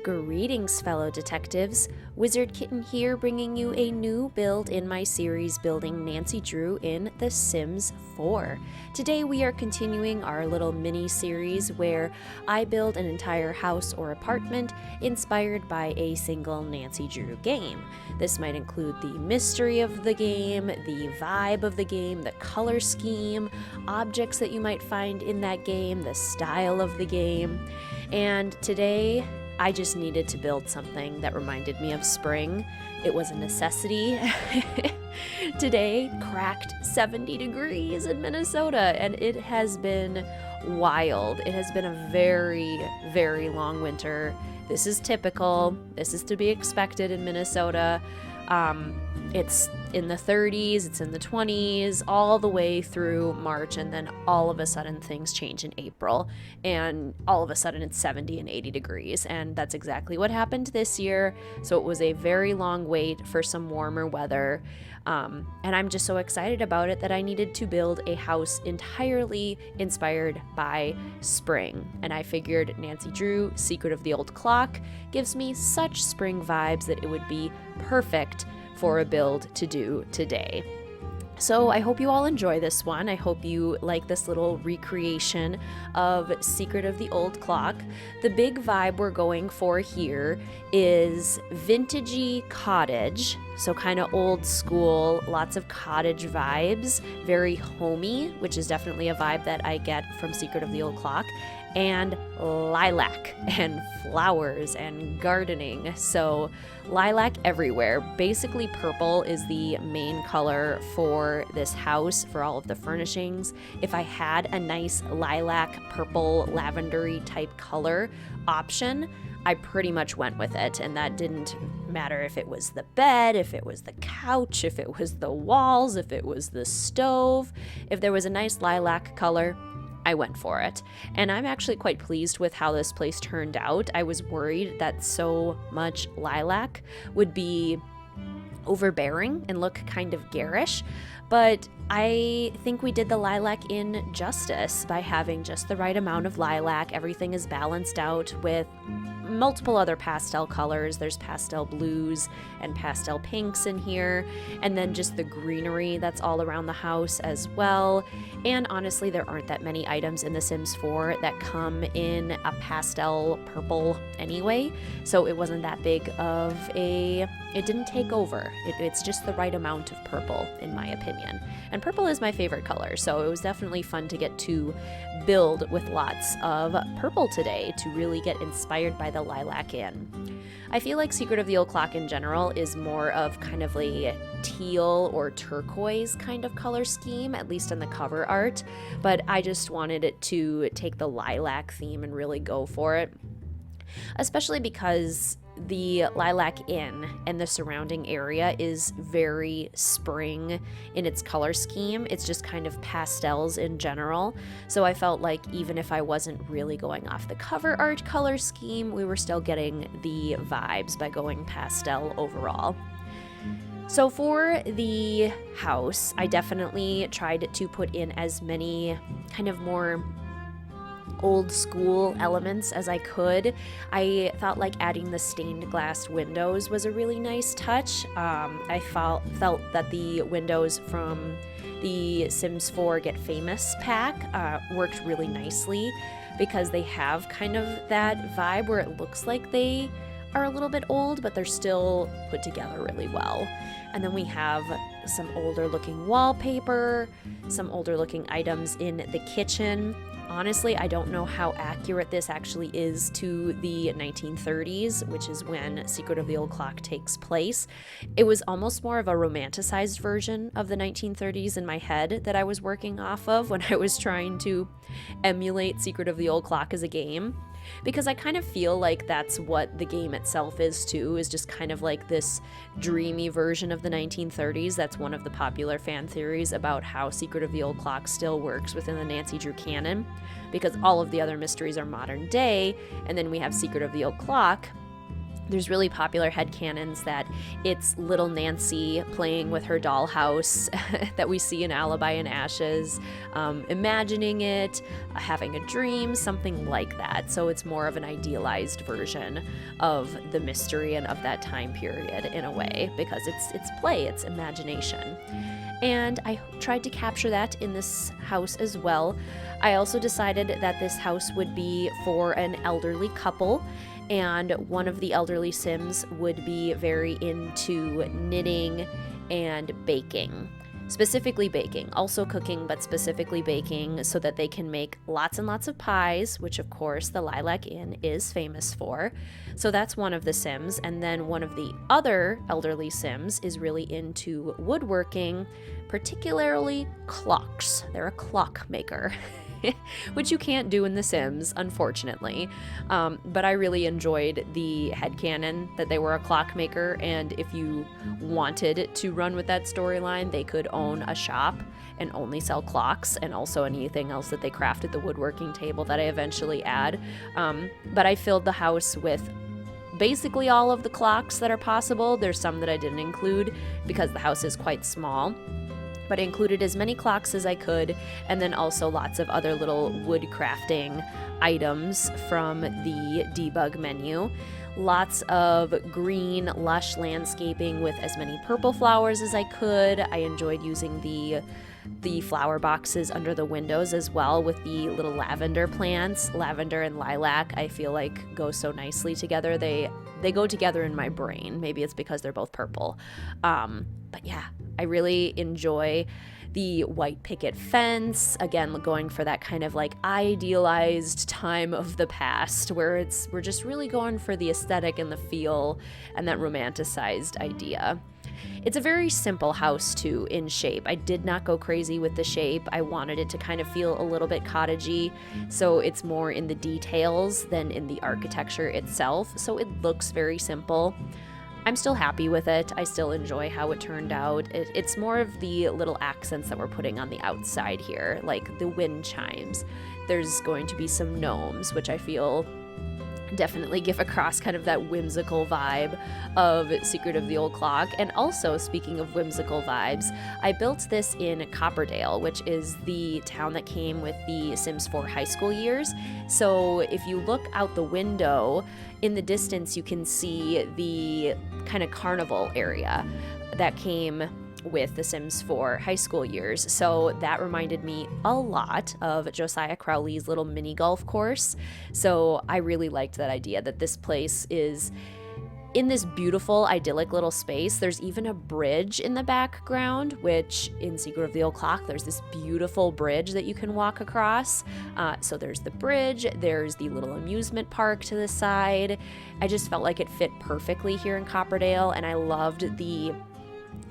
Greetings, fellow detectives. Wizard Kitten here, bringing you a new build in my series building Nancy Drew in The Sims 4. Today we are continuing our little mini-series where I build an entire house or apartment inspired by a single Nancy Drew game. This might include the mystery of the game, the vibe of the game, the color scheme, objects that you might find in that game, the style of the game. And today, I just needed to build something that reminded me of spring. It was a necessity. Today cracked 70 degrees in Minnesota, and it has been wild. It has been a very, very long winter. This is typical. This is to be expected in Minnesota. It's in the 30s, it's in the 20s, all the way through March, and then all of a sudden things change in April, and all of a sudden it's 70 and 80 degrees, and that's exactly what happened this year. So it was a very long wait for some warmer weather, and I'm just so excited about it that I needed to build a house entirely inspired by spring. And I figured Nancy Drew, Secret of the Old Clock, gives me such spring vibes that it would be perfect for a build to do today. So I hope you all enjoy this one. I hope you like this little recreation of Secret of the Old Clock. The big vibe we're going for here is vintagey cottage, so kind of old school, lots of cottage vibes, very homey, which is definitely a vibe that I get from Secret of the Old Clock, and lilac and flowers and gardening. So lilac everywhere. Basically purple is the main color for this house, for all of the furnishings. If I had a nice lilac, purple, lavendery type color option, I pretty much went with it, and that didn't matter if it was the bed, if it was the couch, if it was the walls, if it was the stove. If there was a nice lilac color, I went for it. And I'm actually quite pleased with how this place turned out. I was worried that so much lilac would be overbearing and look kind of garish, but I think we did the lilac in justice by having just the right amount of lilac. Everything is balanced out with multiple other pastel colors. There's pastel blues and pastel pinks in here, and then just the greenery that's all around the house as well. And honestly, there aren't that many items in The Sims 4 that come in a pastel purple anyway, so it wasn't that big of it didn't take over. It's just the right amount of purple, in my opinion. And purple is my favorite color, so it was definitely fun to get to build with lots of purple today to really get inspired by the lilac in. I feel like Secret of the Old Clock in general is more of kind of a teal or turquoise kind of color scheme, at least on the cover art, but I just wanted it to take the lilac theme and really go for it, especially because the Lilac Inn and the surrounding area is very spring in its color scheme. It's just kind of pastels in general. So I felt like even if I wasn't really going off the cover art color scheme, we were still getting the vibes by going pastel overall. So for the house, I definitely tried to put in as many kind of more old school elements as I could. I felt like adding the stained glass windows was a really nice touch. I felt that the windows from the Sims 4 Get Famous pack worked really nicely because they have kind of that vibe where it looks like they are a little bit old, but they're still put together really well. And then we have some older looking wallpaper, some older looking items in the kitchen. Honestly, I don't know how accurate this actually is to the 1930s, which is when Secret of the Old Clock takes place. It was almost more of a romanticized version of the 1930s in my head that I was working off of when I was trying to emulate Secret of the Old Clock as a game. Because I kind of feel like that's what the game itself is too, is just kind of like this dreamy version of the 1930s. That's one of the popular fan theories about how Secret of the Old Clock still works within the Nancy Drew canon, because all of the other mysteries are modern day, and then we have Secret of the Old Clock There's really popular headcanons that it's little Nancy playing with her dollhouse that we see in Alibi and Ashes, imagining it, having a dream, something like that. So it's more of an idealized version of the mystery and of that time period in a way, because it's play, it's imagination. And I tried to capture that in this house as well. I also decided that this house would be for an elderly couple, and one of the elderly Sims would be very into knitting and baking. Specifically baking, also cooking, but specifically baking, so that they can make lots and lots of pies, which of course the Lilac Inn is famous for. So that's one of the Sims. And then one of the other elderly Sims is really into woodworking, particularly clocks. They're a clock maker. Which you can't do in The Sims, unfortunately. But I really enjoyed the headcanon that they were a clockmaker, and if you wanted to run with that storyline, they could own a shop and only sell clocks, and also anything else that they craft at the woodworking table that I eventually add. But I filled the house with basically all of the clocks that are possible. There's some that I didn't include because the house is quite small, but I included as many clocks as I could, and then also lots of other little wood crafting items from the debug menu. Lots of green, lush landscaping with as many purple flowers as I could. I enjoyed using the flower boxes under the windows as well with the little lavender plants. Lavender and lilac, I feel like, go so nicely together. They go together in my brain. Maybe it's because they're both purple. But yeah, I really enjoy the white picket fence, again going for that kind of like idealized time of the past where we're just really going for the aesthetic and the feel and that romanticized idea. It's a very simple house too in shape. I did not go crazy with the shape. I wanted it to kind of feel a little bit cottagey, so it's more in the details than in the architecture itself. So it looks very simple. I'm still happy with it. I still enjoy how it turned out. It's more of the little accents that we're putting on the outside here, like the wind chimes. There's going to be some gnomes, which I feel definitely give across kind of that whimsical vibe of Secret of the Old Clock. And also, speaking of whimsical vibes, I built this in Copperdale, which is the town that came with the Sims 4 high school years. So if you look out the window, in the distance you can see the kind of carnival area that came with the Sims 4 high school years. So that reminded me a lot of Josiah Crowley's little mini golf course. So I really liked that idea that this place is in this beautiful, idyllic little space. There's even a bridge in the background, which in Secret of the Old Clock, there's this beautiful bridge that you can walk across. So there's the bridge, there's the little amusement park to the side. I just felt like it fit perfectly here in Copperdale, and I loved the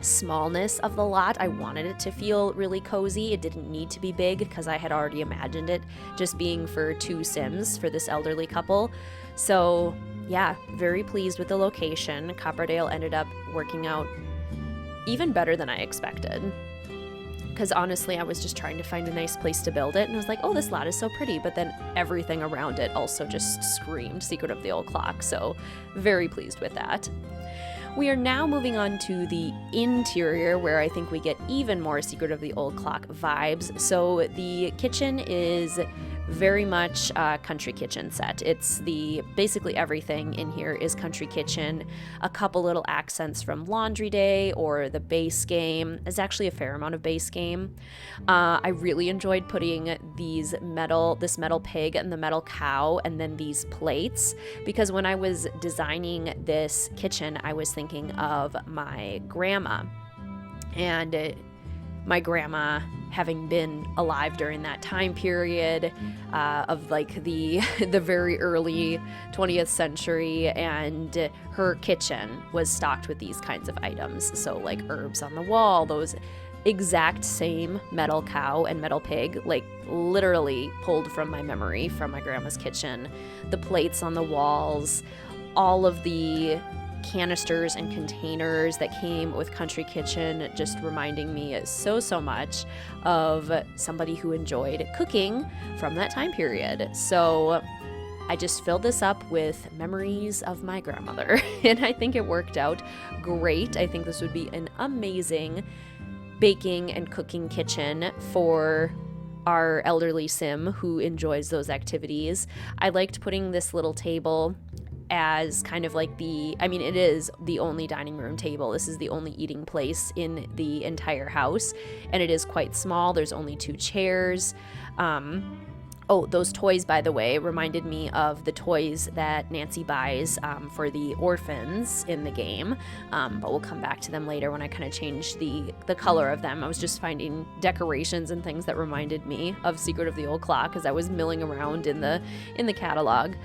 smallness of the lot. I wanted it to feel really cozy. It didn't need to be big because I had already imagined it just being for 2 Sims for this elderly couple. So yeah, very pleased with the location. Copperdale ended up working out even better than I expected, because honestly I was just trying to find a nice place to build it, and I was like, oh, this lot is so pretty, but then everything around it also just screamed Secret of the Old Clock. So very pleased with that. We are now moving on to the interior, where I think we get even more Secret of the Old Clock vibes. So the kitchen is very much a country kitchen set. It's basically everything in here is country kitchen. A couple little accents from Laundry Day or the base game. There's actually a fair amount of base game. I really enjoyed putting this metal pig and the metal cow and then these plates, because when I was designing this kitchen, I was thinking of my grandma, and my grandma having been alive during that time period of like the very early 20th century, and her kitchen was stocked with these kinds of items. So like herbs on the wall, those exact same metal cow and metal pig, like literally pulled from my memory from my grandma's kitchen. The plates on the walls, all of the canisters and containers that came with Country Kitchen, just reminding me so much of somebody who enjoyed cooking from that time period. So I just filled this up with memories of my grandmother, and I think it worked out great. I think this would be an amazing baking and cooking kitchen for our elderly sim who enjoys those activities. I liked putting this little table as kind of like it is the only dining room table. This is the only eating place in the entire house, and it is quite small. There's only 2 chairs. Oh, those toys, by the way, reminded me of the toys that Nancy buys for the orphans in the game, but we'll come back to them later when I kind of change the color of them. I was just finding decorations and things that reminded me of Secret of the Old Clock as I was milling around in the catalog.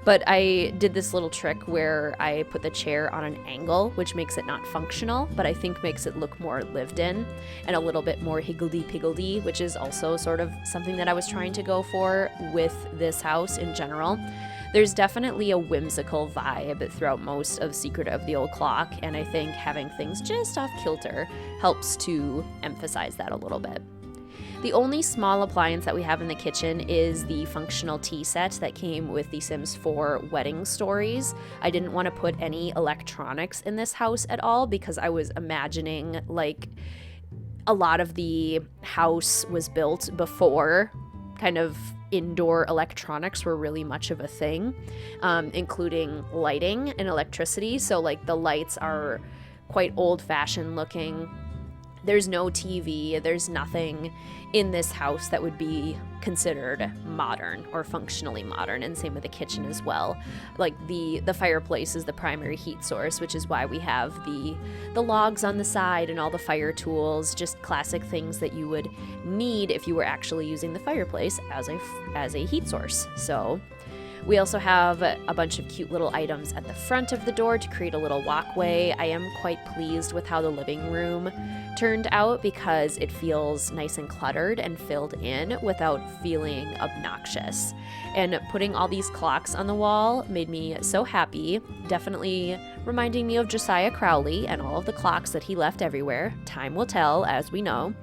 But I did this little trick where I put the chair on an angle, which makes it not functional, but I think makes it look more lived in and a little bit more higgledy-piggledy, which is also sort of something that I was trying to go for with this house in general. There's definitely a whimsical vibe throughout most of Secret of the Old Clock, and I think having things just off kilter helps to emphasize that a little bit. The only small appliance that we have in the kitchen is the functional tea set that came with The Sims 4 Wedding Stories. I didn't want to put any electronics in this house at all because I was imagining like a lot of the house was built before kind of indoor electronics were really much of a thing, including lighting and electricity. So like the lights are quite old-fashioned looking. There's no TV, there's nothing in this house that would be considered modern or functionally modern, and same with the kitchen as well. Like the fireplace is the primary heat source, which is why we have the logs on the side and all the fire tools, just classic things that you would need if you were actually using the fireplace as a heat source. So we also have a bunch of cute little items at the front of the door to create a little walkway. I am quite pleased with how the living room turned out because it feels nice and cluttered and filled in without feeling obnoxious. And putting all these clocks on the wall made me so happy, definitely reminding me of Josiah Crowley and all of the clocks that he left everywhere. Time will tell, as we know.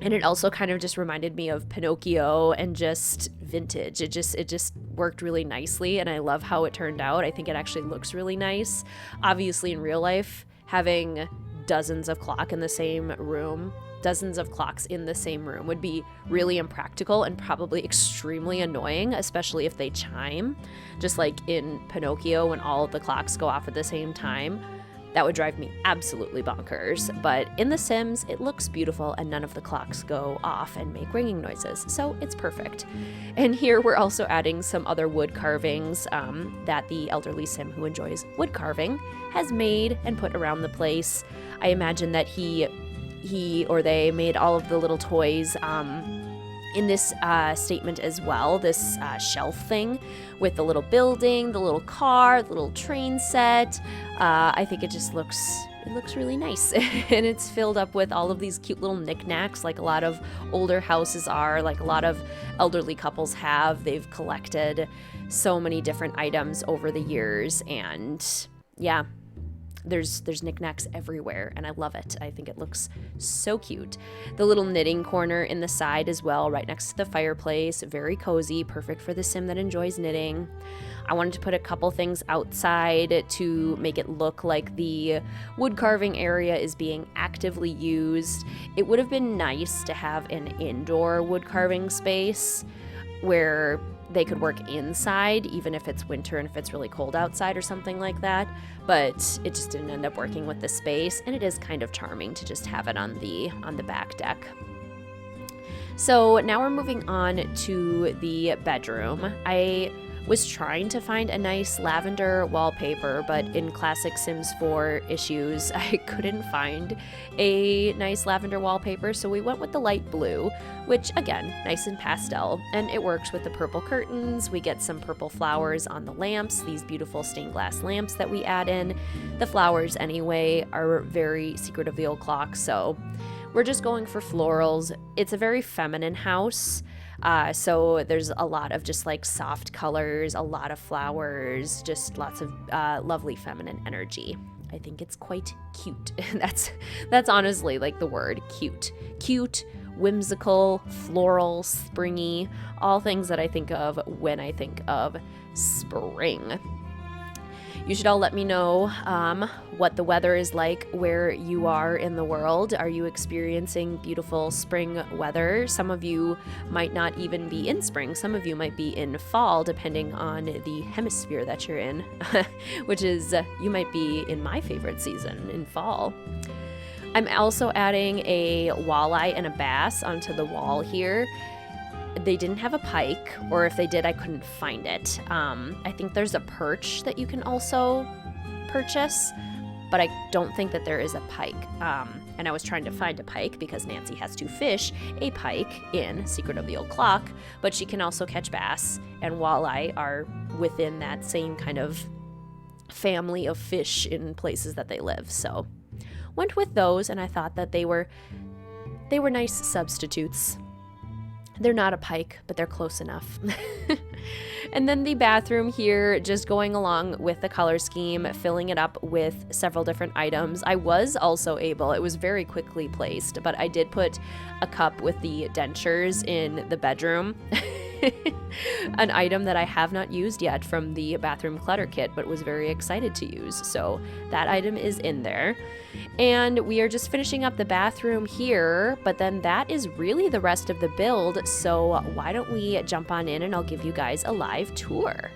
And it also kind of just reminded me of Pinocchio and just vintage. It just worked really nicely, and I love how it turned out. I think it actually looks really nice. Obviously, in real life, having dozens of clocks in the same room would be really impractical and probably extremely annoying, especially if they chime. Just like in Pinocchio when all of the clocks go off at the same time. That would drive me absolutely bonkers. But in The Sims, it looks beautiful and none of the clocks go off and make ringing noises, so it's perfect. And here we're also adding some other wood carvings that the elderly sim who enjoys wood carving has made and put around the place. I imagine that he or they made all of the little toys in this statement as well, this shelf thing with the little building, the little car, the little train set. I think it just looks really nice. And it's filled up with all of these cute little knickknacks like a lot of older houses are, like a lot of elderly couples have. They've collected so many different items over the years, and yeah, there's knickknacks everywhere, and I love it. I think it looks so cute. The little knitting corner in the side as well, right next to the fireplace, very cozy, perfect for the sim that enjoys knitting. I wanted to put a couple things outside to make it look like the wood carving area is being actively used. It would have been nice to have an indoor wood carving space where they could work inside, even if it's winter and if it's really cold outside or something like that, but it just didn't end up working with the space, and it is kind of charming to just have it on the back deck. So now we're moving on to the bedroom. I was trying to find a nice lavender wallpaper, but in classic Sims 4 issues, I couldn't find a nice lavender wallpaper, so we went with the light blue, which again, nice and pastel, and it works with the purple curtains. We get some purple flowers on the lamps, these beautiful stained glass lamps that we add in. The flowers anyway are very Secret of the Old Clock, so we're just going for florals. It's a very feminine house. So there's a lot of just like soft colors, a lot of flowers, just lots of lovely feminine energy. I think it's quite cute. That's honestly like the word, cute. Cute whimsical, floral, springy, all things that I think of when I think of spring. You should all let me know what the weather is like where you are in the world. Are you experiencing beautiful spring weather? Some of you might not even be in spring. Some of you might be in fall, depending on the hemisphere that you're in, which is you might be in my favorite season, in fall. I'm also adding a walleye and a bass onto the wall here. They didn't have a pike, or if they did, I couldn't find it. I think there's a perch that you can also purchase, but I don't think that there is a pike. And I was trying to find a pike because Nancy has to fish a pike in Secret of the Old Clock, but she can also catch bass, and walleye are within that same kind of family of fish in places that they live. So went with those, and I thought that they were nice substitutes. They're not a pike, but they're close enough. And then the bathroom here, just going along with the color scheme, filling it up with several different items. I was also able, it was very quickly placed, but I did put a cup with the dentures in the bedroom. An item that I have not used yet from the bathroom clutter kit, but was very excited to use. So that item is in there. And we are just finishing up the bathroom here, but then that is really the rest of the build. So why don't we jump on in and I'll give you guys a live tour.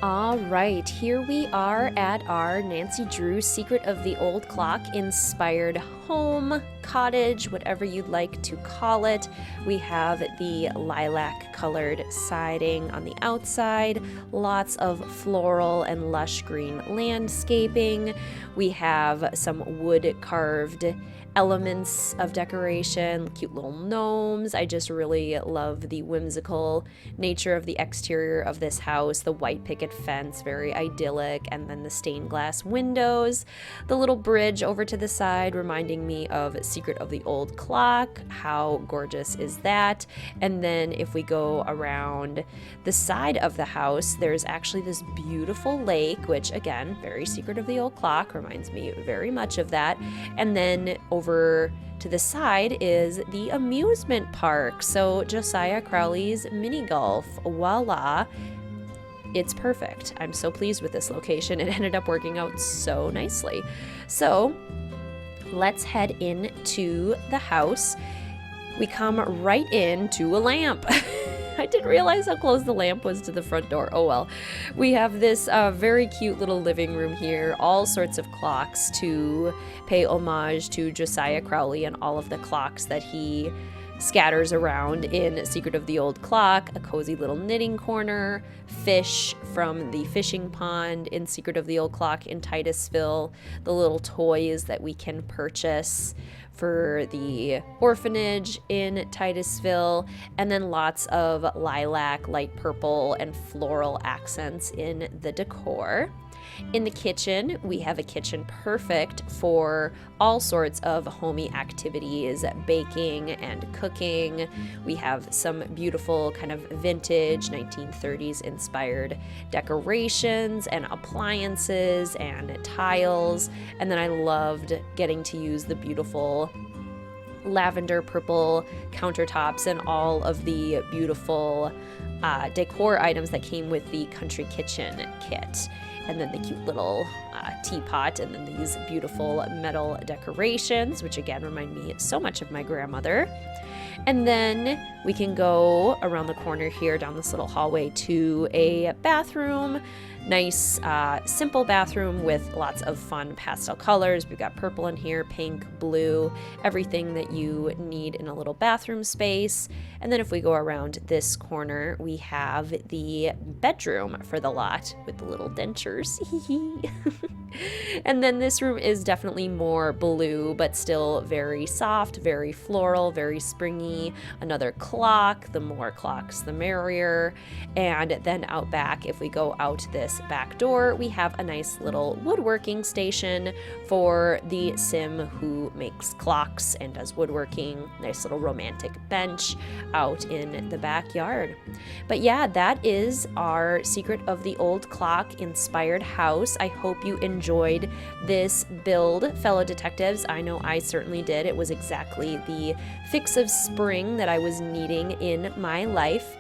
All right, here we are at our Nancy Drew Secret of the Old Clock inspired home, cottage, whatever you'd like to call it. We have the lilac colored siding on the outside, lots of floral and lush green landscaping. We have some wood carved elements of decoration, cute little gnomes. I just really love the whimsical nature of the exterior of this house, the white picket fence, very idyllic, and then the stained glass windows, the little bridge over to the side reminding me of Secret of the Old Clock. How gorgeous is that? And then if we go around the side of the house, there's actually this beautiful lake, which again, very Secret of the Old Clock, reminds me very much of that. And then over to the side is the amusement park. So Josiah Crowley's mini golf. Voila. It's perfect. I'm so pleased with this location. It ended up working out so nicely. So let's head into the house. We come right into a lamp. I didn't realize how close the lamp was to the front door. Oh well. We have this very cute little living room here, all sorts of clocks to pay homage to Josiah Crowley and all of the clocks that he scatters around in Secret of the Old Clock, a cozy little knitting corner, fish from the fishing pond in Secret of the Old Clock in Titusville, the little toys that we can purchase for the orphanage in Titusville, and then lots of lilac, light purple, and floral accents in the decor. In the kitchen, we have a kitchen perfect for all sorts of homey activities, baking and cooking. We have some beautiful kind of vintage 1930s inspired decorations and appliances and tiles. And then I loved getting to use the beautiful lavender purple countertops and all of the beautiful decor items that came with the country kitchen kit. And then the cute little teapot, and then these beautiful metal decorations, which again remind me so much of my grandmother. And then we can go around the corner here down this little hallway to a bathroom. Nice, simple bathroom with lots of fun pastel colors. We've got purple in here, pink, blue, everything that you need in a little bathroom space. And then if we go around this corner, we have the bedroom for the lot with the little dentures. And then this room is definitely more blue, but still very soft, very floral, very springy. Another clock, the more clocks, the merrier. And then out back, if we go out this this back door, we have a nice little woodworking station for the sim who makes clocks and does woodworking. Nice little romantic bench out in the backyard. But yeah, that is our Secret of the Old Clock inspired house. I hope you enjoyed this build, fellow detectives. I know I certainly did. It was exactly the fix of spring that I was needing in my life.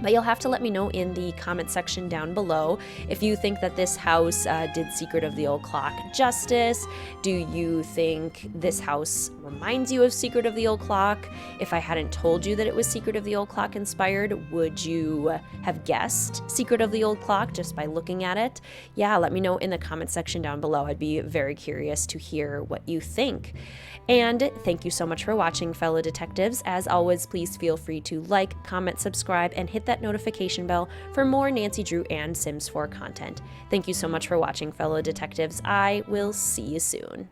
But you'll have to let me know in the comment section down below if you think that this house did Secret of the Old Clock justice. Do you think this house reminds you of Secret of the Old Clock? If I hadn't told you that it was Secret of the Old Clock inspired, would you have guessed Secret of the Old Clock just by looking at it? Yeah, let me know in the comment section down below. I'd be very curious to hear what you think. And thank you so much for watching, fellow detectives. As always, please feel free to like, comment, subscribe, and hit that notification bell for more Nancy Drew and Sims 4 content. Thank you so much for watching, fellow detectives. I will see you soon.